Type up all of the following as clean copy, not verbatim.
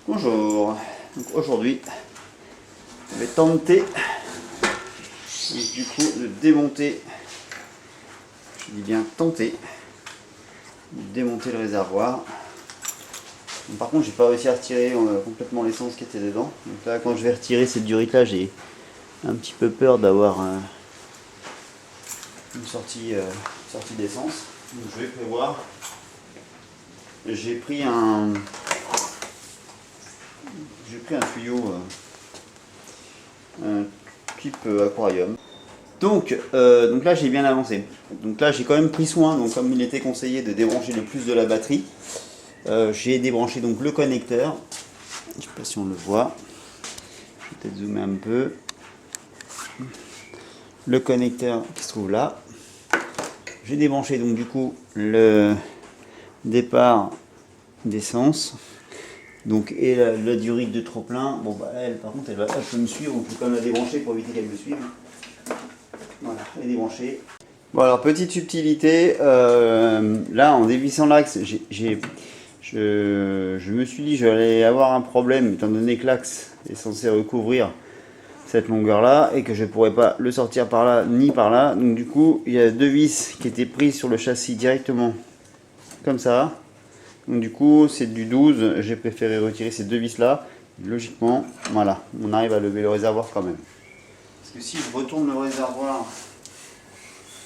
Bonjour, donc aujourd'hui je vais tenter du coup de démonter, je dis bien tenter, de démonter le réservoir. Donc, par contre j'ai pas réussi à retirer complètement l'essence qui était dedans. Donc là quand je vais retirer cette durite là, j'ai un petit peu peur d'avoir une sortie d'essence. Donc je vais prévoir, j'ai pris un tuyau type aquarium. Donc là j'ai bien avancé. Donc là j'ai quand même pris soin, donc comme il était conseillé de débrancher le plus de la batterie, j'ai débranché donc le connecteur. Je ne sais pas si on le voit. Je vais peut-être zoomer un peu. Le connecteur qui se trouve là. J'ai débranché donc du coup le départ d'essence. Donc, et la durite de trop plein, bon bah elle par contre elle peut me suivre, donc je vais quand même la débrancher pour éviter qu'elle me suive. Voilà, elle est débranchée. Bon alors petite subtilité, là en dévissant l'axe, je me suis dit que j'allais avoir un problème étant donné que l'axe est censé recouvrir cette longueur là et que je ne pourrais pas le sortir par là ni par là. Donc du coup il y a deux vis qui étaient prises sur le châssis directement comme ça. Donc du coup c'est du 12, j'ai préféré retirer ces deux vis là. Logiquement, voilà, on arrive à lever le réservoir quand même. Parce que si je retourne le réservoir,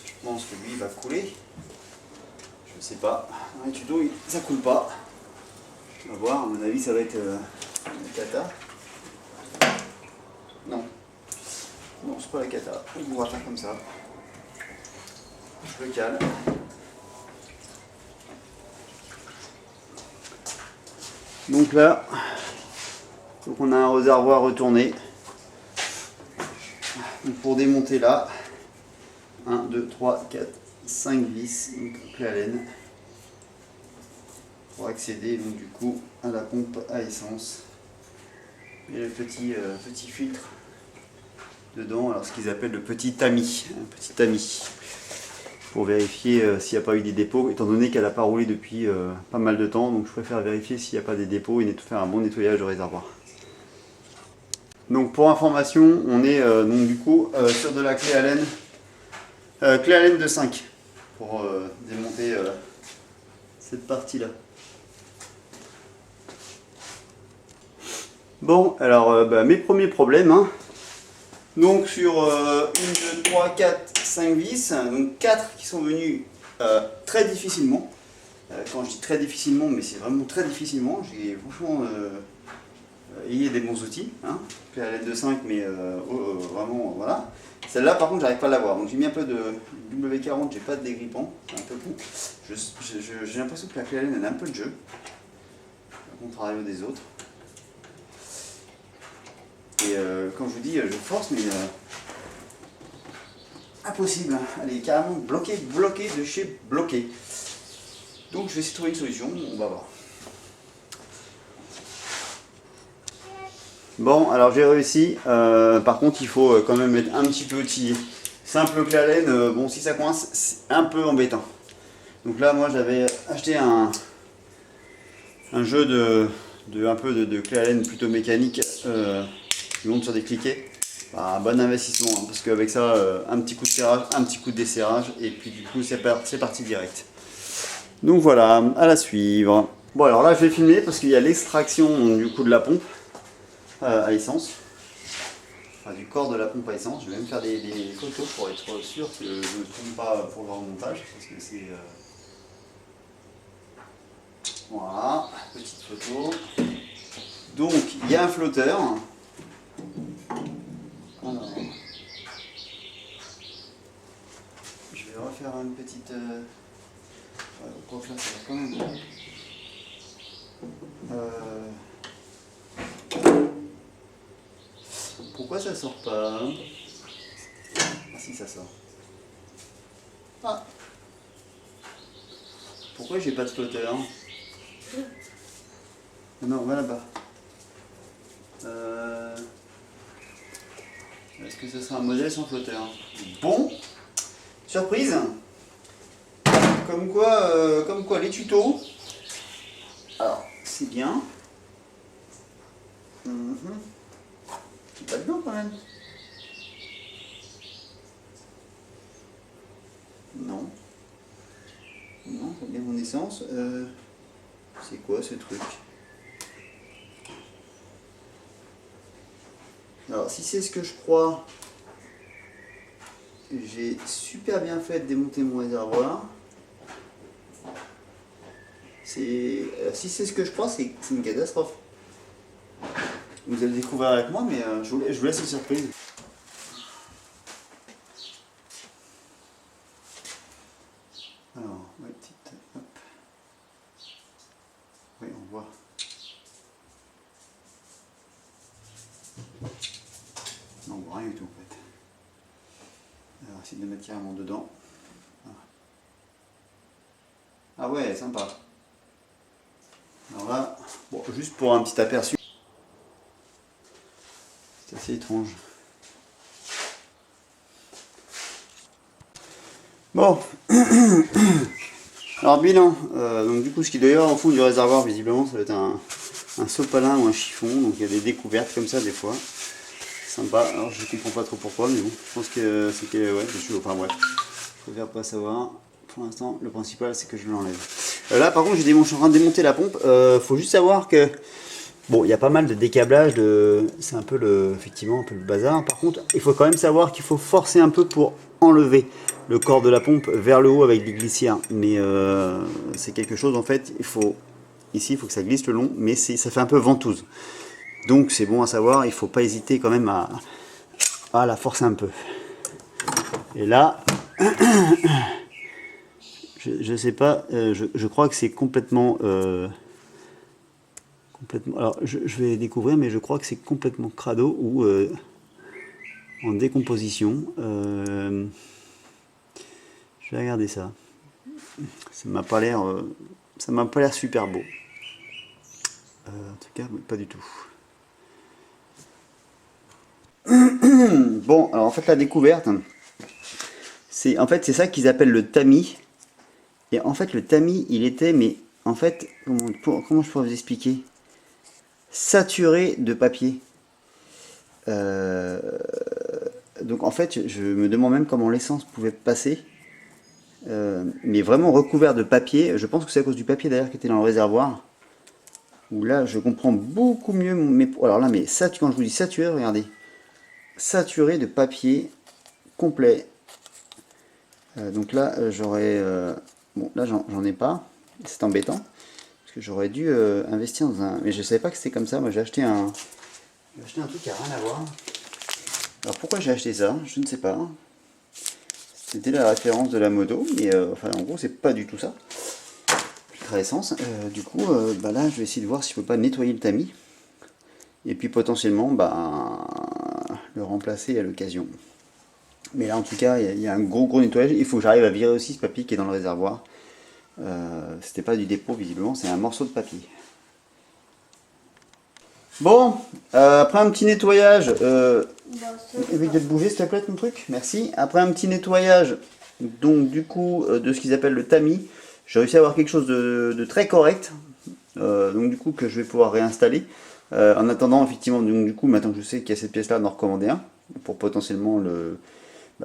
je pense que lui il va couler. Je ne sais pas. Dans les tutos, ça coule pas. On va voir, à mon avis ça va être une cata. Non. Non, c'est pas la cata. On va faire comme ça. Je le cale. Donc là, donc on a un réservoir retourné. Donc pour démonter là, 1, 2, 3, 4, 5 vis, donc clé à laine, pour accéder donc du coup à la pompe à essence. Et le petit filtre dedans, alors ce qu'ils appellent le petit tamis, pour vérifier s'il n'y a pas eu des dépôts, étant donné qu'elle n'a pas roulé depuis pas mal de temps, donc je préfère vérifier s'il n'y a pas des dépôts et faire un bon nettoyage de réservoir. Donc pour information, on est donc du coup sur de la clé à laine de 5 pour démonter cette partie là. Bon alors mes premiers problèmes, hein. Donc sur 1, 2, 3, 4, 5 vis, donc 4 qui sont venus très difficilement. Quand je dis très difficilement, mais c'est vraiment très difficilement, j'ai franchement ayez des bons outils, hein. Clé à laine de 5, mais vraiment voilà. Celle-là par contre j'arrive pas à l'avoir, donc j'ai mis un peu de W40, j'ai pas de dégrippant, c'est un peu con. J'ai l'impression que la clé à laine elle a un peu de jeu, au contrario des autres. Et quand je vous dis je force, mais impossible, elle est carrément bloquée de chez bloquée. Donc je vais essayer de trouver une solution, on va voir. Bon, alors j'ai réussi, par contre il faut quand même être un petit peu outillé. Simple clé à laine, bon si ça coince, c'est un peu embêtant. Donc là moi j'avais acheté un jeu de clé à laine plutôt mécanique, qui monte sur des cliquets. Un bon investissement, hein, parce qu'avec ça, un petit coup de serrage, un petit coup de desserrage, et puis du coup c'est parti direct. Donc voilà, à la suivre. Bon alors là je vais filmer parce qu'il y a l'extraction du coup de la pompe à essence, enfin, du corps de la pompe à essence. Je vais même faire des photos pour être sûr que je ne me trompe pas pour le montage, parce que c'est... Voilà, petite photo. Donc il y a un flotteur. Alors, je vais refaire une petite... quoi faire, ça va quand même... Pourquoi ça sort pas? Ah si, ça sort. Ah. Pourquoi j'ai pas de flotteur? Non, va là-bas. Est-ce que ce sera un modèle sans flotteur? Bon, surprise. Comme quoi les tutos, alors c'est bien, Mhm. C'est pas dedans quand même. Non. Non, c'est bien mon essence. C'est quoi ce truc? Alors si c'est ce que je crois, j'ai super bien fait de démonter mon réservoir. Si c'est ce que je crois, c'est une catastrophe. Vous allez le découvrir avec moi, mais je vous laisse une surprise. Alors, ouais, petite, hop. Oui, on voit. Non, on voit rien du tout en fait. Alors, essayer de mettre carrément dedans. Voilà. Ah ouais, sympa. Alors là, bon, juste pour un petit aperçu. C'est assez étrange. Bon. Alors bilan, donc du coup ce qui doit y avoir au fond du réservoir visiblement ça doit être un sopalin ou un chiffon, donc il y a des découvertes comme ça des fois. Sympa, alors je comprends pas trop pourquoi mais bon, je pense que c'est que ouais, je suis, enfin bref, je préfère pas savoir. Pour l'instant le principal c'est que je l'enlève. Là par contre je suis en train de démonter la pompe, faut juste savoir que bon il y a pas mal de décablage, c'est un peu effectivement un peu le bazar. Par contre il faut quand même savoir qu'il faut forcer un peu pour enlever le corps de la pompe vers le haut avec des glissières, mais c'est quelque chose en fait, ici il faut que ça glisse le long, mais ça fait un peu ventouse, donc c'est bon à savoir, il faut pas hésiter quand même à la forcer un peu. Et là je sais pas, je crois que c'est complètement alors je vais découvrir, mais je crois que c'est complètement crado ou en décomposition. Je vais regarder ça. Ça m'a pas l'air super beau. En tout cas, pas du tout. Bon, alors en fait la découverte, c'est ça qu'ils appellent le tamis. Et en fait le tamis, il était, mais en fait, comment je pourrais vous expliquer? Saturé de papier. Donc en fait, je me demande même comment l'essence pouvait passer. Mais vraiment recouvert de papier. Je pense que c'est à cause du papier d'ailleurs qui était dans le réservoir. Où là, je comprends beaucoup mieux alors là, mais ça, quand je vous dis saturé, regardez. Saturé de papier complet. Donc là, j'aurais... bon, là, j'en ai pas. C'est embêtant. Parce que j'aurais dû investir dans un... Mais je savais pas que c'était comme ça. Moi, j'ai acheté un truc qui a rien à voir. Alors pourquoi j'ai acheté ça? Je ne sais pas. C'était la référence de la moto. Mais enfin, en gros, c'est pas du tout ça. Filtre à essence. Du coup, bah là, je vais essayer de voir si je peux pas nettoyer le tamis. Et puis potentiellement, bah, le remplacer à l'occasion. Mais là, en tout cas, il y a un gros nettoyage. Il faut que j'arrive à virer aussi ce papier qui est dans le réservoir. C'était pas du dépôt, visiblement, c'est un morceau de papier. Bon, après un petit nettoyage, évite de te bouger s'il te plaît, mon truc, merci. Après un petit nettoyage, donc du coup, de ce qu'ils appellent le tamis, j'ai réussi à avoir quelque chose de très correct, donc du coup que je vais pouvoir réinstaller. En attendant, effectivement, donc, du coup, maintenant que je sais qu'il y a cette pièce-là, d'en recommander un, pour potentiellement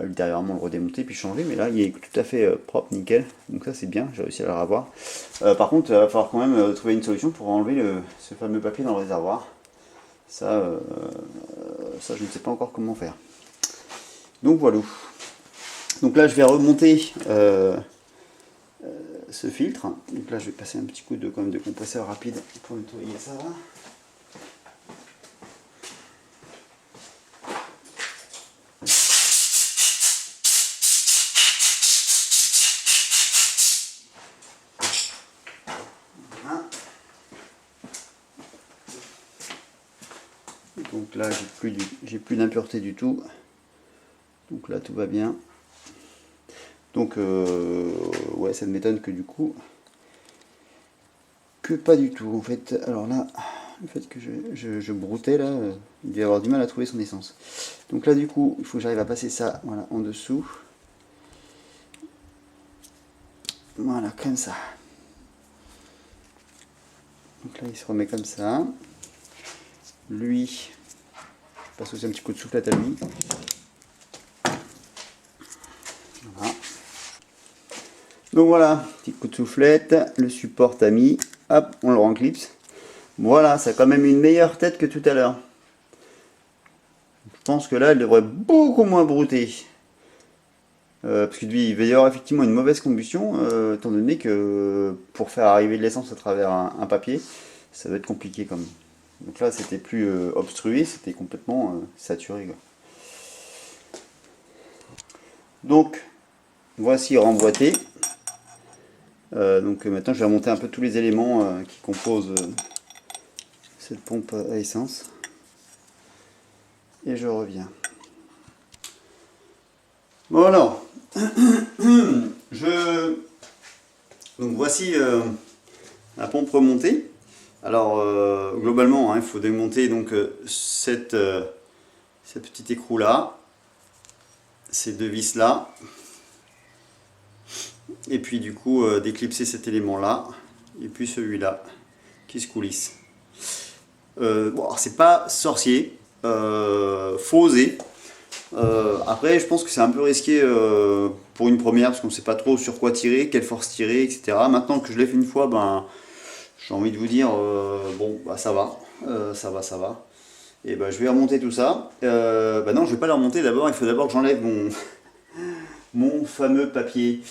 ultérieurement le redémonter puis changer, mais là il est tout à fait propre, nickel, donc ça c'est bien, j'ai réussi à le revoir. Par contre il va falloir quand même trouver une solution pour enlever ce fameux papier dans le réservoir. Ça je ne sais pas encore comment faire. Donc voilà. Donc là je vais remonter ce filtre. Donc là je vais passer un petit coup quand même de compresseur rapide pour nettoyer ça. Donc là j'ai plus d'impureté du tout. Donc là tout va bien. Donc ouais, ça m'étonne que du coup que pas du tout en fait. Alors là, le fait que je broutais là, il devait avoir du mal à trouver son essence. Donc là du coup, il faut que j'arrive à passer ça, voilà, en dessous. Voilà, comme ça. Donc là il se remet comme ça. Lui, je passe aussi un petit coup de soufflette à lui. Voilà. Donc voilà, petit coup de soufflette, le support a mis, hop, on le renclipse. Voilà, ça a quand même une meilleure tête que tout à l'heure. Je pense que là, elle devrait beaucoup moins brouter. Parce que lui, il va y avoir effectivement une mauvaise combustion, étant donné que pour faire arriver de l'essence à travers un papier, ça va être compliqué quand même. Donc là, c'était plus obstrué, c'était complètement saturé, quoi. Donc, voici remboîté. Donc maintenant, je vais remonter un peu tous les éléments qui composent cette pompe à essence. Et je reviens. Bon alors, donc voici la pompe remontée. Alors globalement, hein, il faut démonter donc cette petite écrou là, ces deux vis là, et puis du coup d'éclipser cet élément là, et puis celui-là qui se coulisse. Bon, alors c'est pas sorcier, faut oser. Après, je pense que c'est un peu risqué pour une première parce qu'on ne sait pas trop sur quoi tirer, quelle force tirer, etc. Maintenant que je l'ai fait une fois, ben, j'ai envie de vous dire, bon, bah, ça va, ça va. Et ben, je vais remonter tout ça. Bah non, je vais pas le remonter d'abord, il faut d'abord que j'enlève mon fameux papier.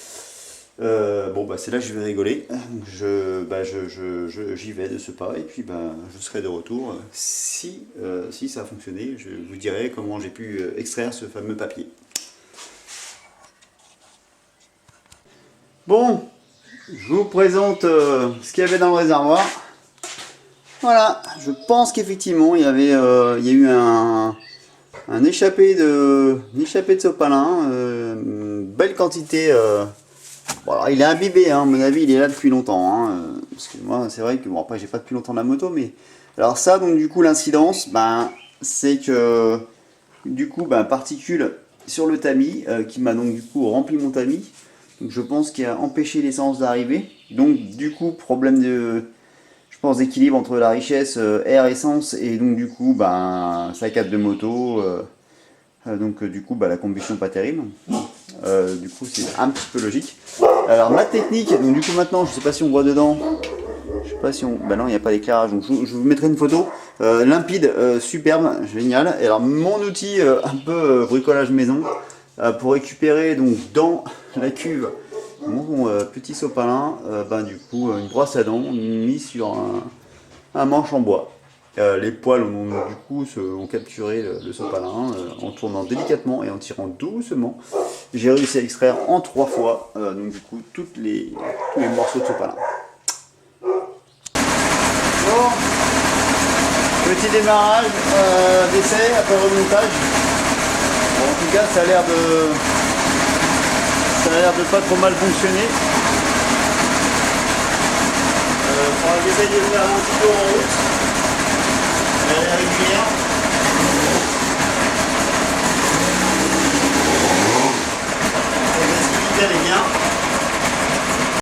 Bon, bah, c'est là que je vais rigoler. J'y vais de ce pas et puis bah, je serai de retour. Si ça a fonctionné, je vous dirai comment j'ai pu extraire ce fameux papier. Bon, je vous présente ce qu'il y avait dans le réservoir. Voilà, je pense qu'effectivement il y a eu un échappé de sopalin, une belle quantité. Bon, alors il est imbibé, hein, à mon avis il est là depuis longtemps, hein, parce que moi c'est vrai que, bon après j'ai pas depuis longtemps la moto, mais alors ça donc du coup l'incidence, ben, c'est que du coup ben, particules sur le tamis, qui m'a donc du coup rempli mon tamis, donc je pense qu'il a empêché l'essence d'arriver, donc du coup problème de, je pense d'équilibre entre la richesse air essence et donc du coup ben, saccade de moto, donc du coup bah, la combustion pas terrible. Du coup c'est un petit peu logique. Alors ma technique, donc du coup maintenant je sais pas si on voit dedans, je sais pas si on, bah non il n'y a pas d'éclairage, donc je vous mettrai une photo limpide, superbe, génial. Et alors mon outil un peu bricolage maison pour récupérer donc dans la cuve mon petit sopalin, ben, du coup une brosse à dents mise sur un manche en bois. Les poils ont capturé le sopalin en tournant délicatement et en tirant doucement. J'ai réussi à extraire en 3 fois donc du coup tous les morceaux de sopalin. Bon, petit démarrage d'essai après remontage. Bon, en tout cas ça a l'air de pas trop mal fonctionner. Faudra que j'essaye de faire un petit peu en route.